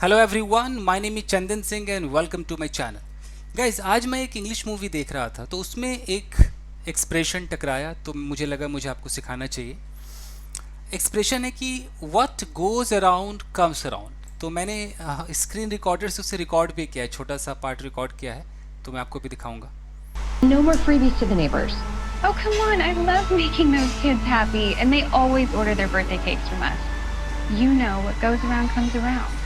Hello everyone, my name is Chandan Singh and welcome to my channel. Guys, आज मैं एक English movie देख रहा था तो उसमें एक एक्सप्रेशन टकराया तो मुझे लगा मुझे आपको सिखाना चाहिए। एक्सप्रेशन है कि what goes around comes around. तो मैंने स्क्रीन रिकॉर्डर से उसे रिकॉर्ड भी किया है, छोटा सा पार्ट रिकॉर्ड किया है, तो मैं आपको भी दिखाऊंगा। No more freebies to the neighbors. Oh, come on. I love making those kids happy, and they always order their birthday cakes from us. You know, what goes around comes around.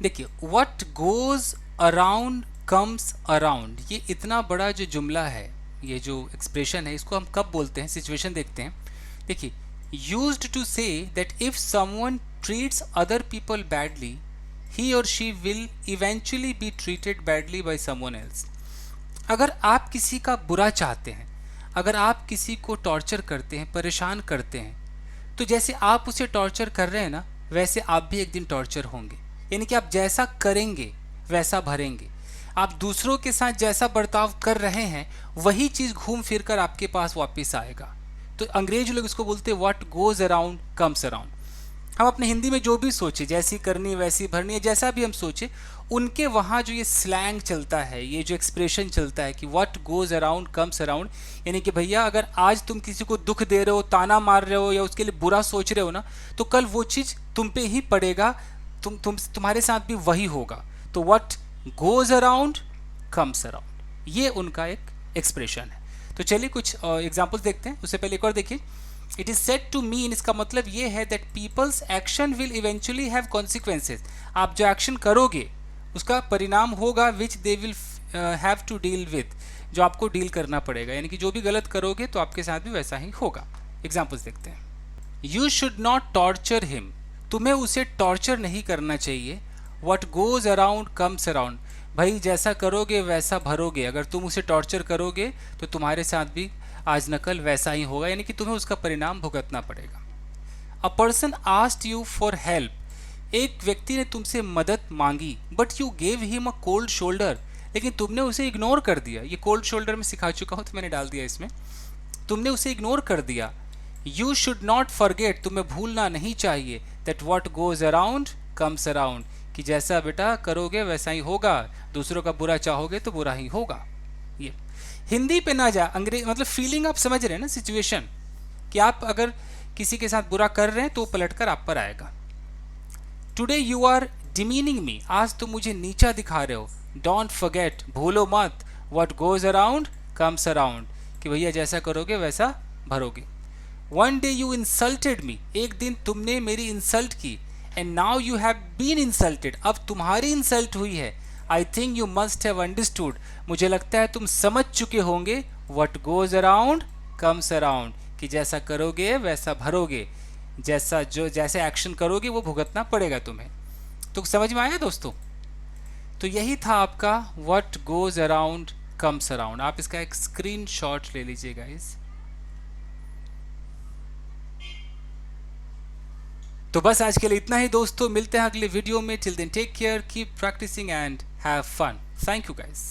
देखिए, what goes around comes around, ये इतना बड़ा जो जुमला है, ये जो expression है, इसको हम कब बोलते हैं? सिचुएशन देखते हैं। देखिए, used to say that if someone treats other people badly he और she will eventually be treated badly by someone else. अगर आप किसी का बुरा चाहते हैं, अगर आप किसी को टॉर्चर करते हैं, परेशान करते हैं, तो जैसे आप उसे टॉर्चर कर रहे हैं ना, वैसे आप भी एक दिन टॉर्चर होंगे। यानी कि आप जैसा करेंगे वैसा भरेंगे। आप दूसरों के साथ जैसा बर्ताव कर रहे हैं वही चीज़ घूम फिर कर आपके पास वापस आएगा। तो अंग्रेज लोग इसको बोलते हैं what goes around comes around. हम अपने हिंदी में जो भी सोचे, जैसी करनी वैसी भरनी है, जैसा भी हम सोचे, उनके वहाँ जो ये स्लैंग चलता है, ये जो एक्सप्रेशन चलता है कि what goes around comes around, यानी कि भैया अगर आज तुम किसी को दुख दे रहे हो, ताना मार रहे हो या उसके लिए बुरा सोच रहे हो ना, तो कल वो चीज़ तुम पे ही पड़ेगा, तुम्हारे साथ भी वही होगा। तो what goes around comes around, ये उनका एक एक्सप्रेशन है। तो चलिए कुछ एग्जाम्पल्स देखते हैं। उससे पहले एक और देखिए, it is said to mean, इसका मतलब ये है that peoples action will eventually have consequences. आप जो एक्शन करोगे उसका परिणाम होगा which they will have to deal with, जो आपको डील करना पड़ेगा। यानी कि जो भी गलत करोगे तो आपके साथ भी वैसा ही होगा। एग्जाम्पल्स देखते हैं। You should not torture him, तुम्हें उसे टॉर्चर नहीं करना चाहिए। What goes around comes around, भाई जैसा करोगे वैसा भरोगे। अगर तुम उसे टॉर्चर करोगे तो तुम्हारे साथ भी आज न कल वैसा ही होगा, यानी कि तुम्हें उसका परिणाम भुगतना पड़ेगा। A person asked you for help, एक व्यक्ति ने तुमसे मदद मांगी, but you gave him a cold shoulder, लेकिन तुमने उसे इग्नोर कर दिया। ये कोल्ड शोल्डर में सिखा चुका हूँ तो मैंने डाल दिया इसमें। तुमने उसे इग्नोर कर दिया। यू शुड नॉट फॉरगेट, तुम्हें भूलना नहीं चाहिए, that what goes around comes around, कि जैसा बेटा करोगे वैसा ही होगा। दूसरों का बुरा चाहोगे तो बुरा ही होगा। ये हिंदी पे ना जा, अंग्रेज मतलब फीलिंग आप समझ रहे हैं ना, सिचुएशन, कि आप अगर किसी के साथ बुरा कर रहे हैं तो वो पलट कर आप पर आएगा। टुडे यू आर डिमीनिंग मी, आज तुम मुझे नीचा दिखा रहे हो। डोंट फॉरगेट, भूलो मत, what goes around comes around, कि भैया जैसा करोगे वैसा भरोगे। One day you insulted me, एक दिन तुमने मेरी इंसल्ट की। And now you have been insulted, अब तुम्हारी इंसल्ट हुई है। I think you must have understood, मुझे लगता है तुम समझ चुके होंगे। What goes around comes around, कि जैसा करोगे वैसा भरोगे, जैसे एक्शन करोगे वो भुगतना पड़ेगा तुम्हें। तो समझ में आया दोस्तों? तो यही था आपका what goes around comes around. आप इसका एक स्क्रीनशॉट ले लीजिएगा इस। तो बस आज के लिए इतना ही दोस्तों, मिलते हैं अगले वीडियो में। Till then take care, keep practising and have fun. Thank you guys.